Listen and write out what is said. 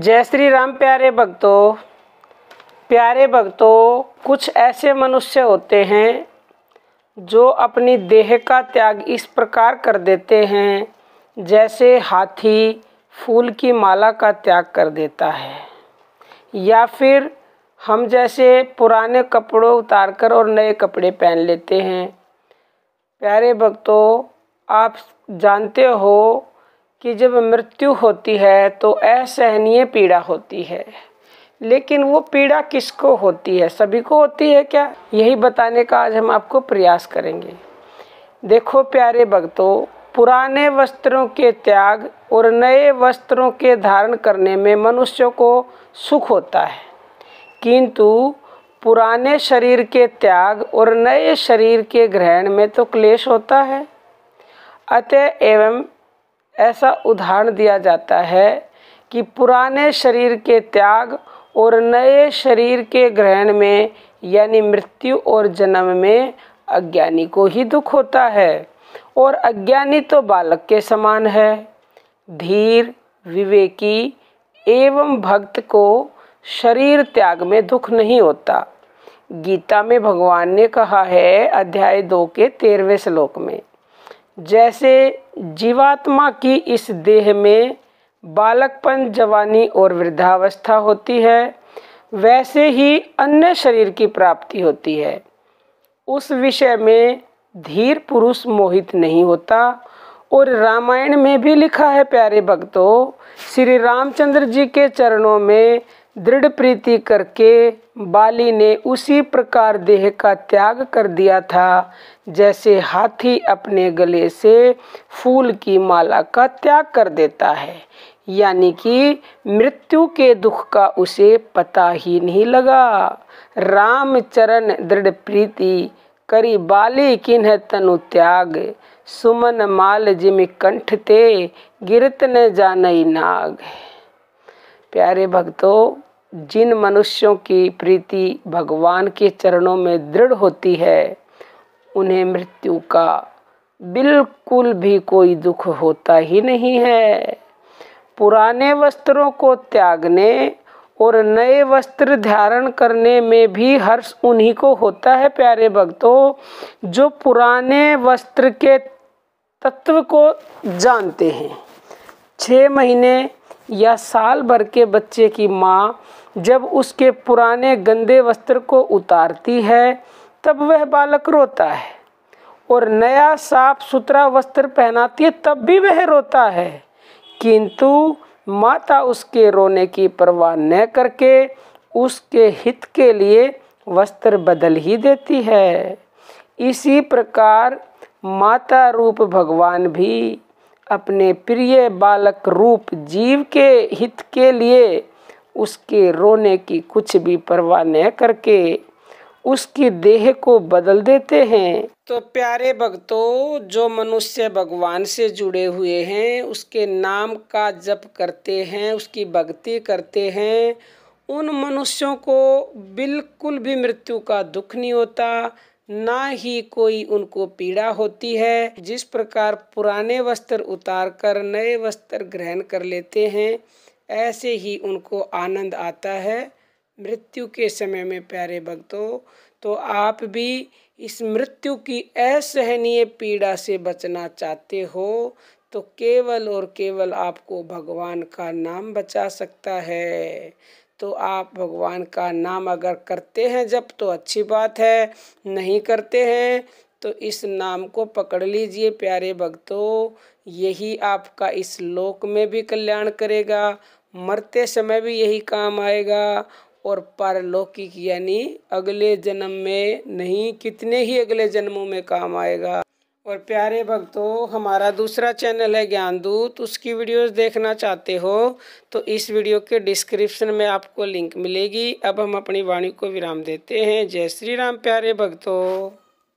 जय श्री राम प्यारे भक्तों, कुछ ऐसे मनुष्य होते हैं जो अपनी देह का त्याग इस प्रकार कर देते हैं जैसे हाथी फूल की माला का त्याग कर देता है, या फिर हम जैसे पुराने कपड़ों उतारकर और नए कपड़े पहन लेते हैं। प्यारे भक्तों, आप जानते हो कि जब मृत्यु होती है तो असहनीय पीड़ा होती है, लेकिन वो पीड़ा किसको होती है? सभी को होती है क्या? यही बताने का आज हम आपको प्रयास करेंगे। देखो प्यारे भक्तों, पुराने वस्त्रों के त्याग और नए वस्त्रों के धारण करने में मनुष्यों को सुख होता है, किंतु पुराने शरीर के त्याग और नए शरीर के ग्रहण में तो क्लेश होता है। अतः एवं ऐसा उदाहरण दिया जाता है कि पुराने शरीर के त्याग और नए शरीर के ग्रहण में यानी मृत्यु और जन्म में अज्ञानी को ही दुख होता है, और अज्ञानी तो बालक के समान है। धीर, विवेकी एवं भक्त को शरीर त्याग में दुख नहीं होता। गीता में भगवान ने कहा है अध्याय 2 के 13वें श्लोक में, जैसे जीवात्मा की इस देह में बालकपन, जवानी और वृद्धावस्था होती है, वैसे ही अन्य शरीर की प्राप्ति होती है। उस विषय में धीर पुरुष मोहित नहीं होता। और रामायण में भी लिखा है प्यारे भक्तों, श्री रामचंद्र जी के चरणों में दृढ़ प्रीति करके बाली ने उसी प्रकार देह का त्याग कर दिया था जैसे हाथी अपने गले से फूल की माला का त्याग कर देता है, यानी कि मृत्यु के दुख का उसे पता ही नहीं लगा। राम चरण दृढ़ प्रीति करी बाली किन्ह तनु त्याग, सुमन माल जिमि कंठ ते गिरत न जानई नाग। प्यारे भक्तों, जिन मनुष्यों की प्रीति भगवान के चरणों में दृढ़ होती है, उन्हें मृत्यु का बिल्कुल भी कोई दुख होता ही नहीं है। पुराने वस्त्रों को त्यागने और नए वस्त्र धारण करने में भी हर्ष उन्हीं को होता है प्यारे भक्तों, जो पुराने वस्त्र के तत्व को जानते हैं। 6 महीने या साल भर के बच्चे की माँ जब उसके पुराने गंदे वस्त्र को उतारती है तब वह बालक रोता है, और नया साफ सुथरा वस्त्र पहनाती है तब भी वह रोता है, किंतु माता उसके रोने की परवाह न करके उसके हित के लिए वस्त्र बदल ही देती है। इसी प्रकार माता रूप भगवान भी अपने प्रिय बालक रूप जीव के हित के लिए उसके रोने की कुछ भी परवाह न करके उसकी देह को बदल देते हैं। तो प्यारे भक्तों, जो मनुष्य भगवान से जुड़े हुए हैं, उसके नाम का जप करते हैं, उसकी भक्ति करते हैं, उन मनुष्यों को बिल्कुल भी मृत्यु का दुख नहीं होता, ना ही कोई उनको पीड़ा होती है। जिस प्रकार पुराने वस्त्र उतार कर नए वस्त्र ग्रहण कर लेते हैं, ऐसे ही उनको आनंद आता है मृत्यु के समय में। प्यारे भक्तों, तो आप भी इस मृत्यु की असहनीय पीड़ा से बचना चाहते हो तो केवल और केवल आपको भगवान का नाम बचा सकता है। तो आप भगवान का नाम अगर करते हैं जब तो अच्छी बात है, नहीं करते हैं तो इस नाम को पकड़ लीजिए प्यारे भक्तों। यही आपका इस लोक में भी कल्याण करेगा, मरते समय भी यही काम आएगा, और परलौकिक यानी अगले जन्म में नहीं, कितने ही अगले जन्मों में काम आएगा। और प्यारे भक्तों, हमारा दूसरा चैनल है ज्ञानदूत, उसकी वीडियोस देखना चाहते हो तो इस वीडियो के डिस्क्रिप्शन में आपको लिंक मिलेगी। अब हम अपनी वाणी को विराम देते हैं। जय श्री राम प्यारे भक्तों।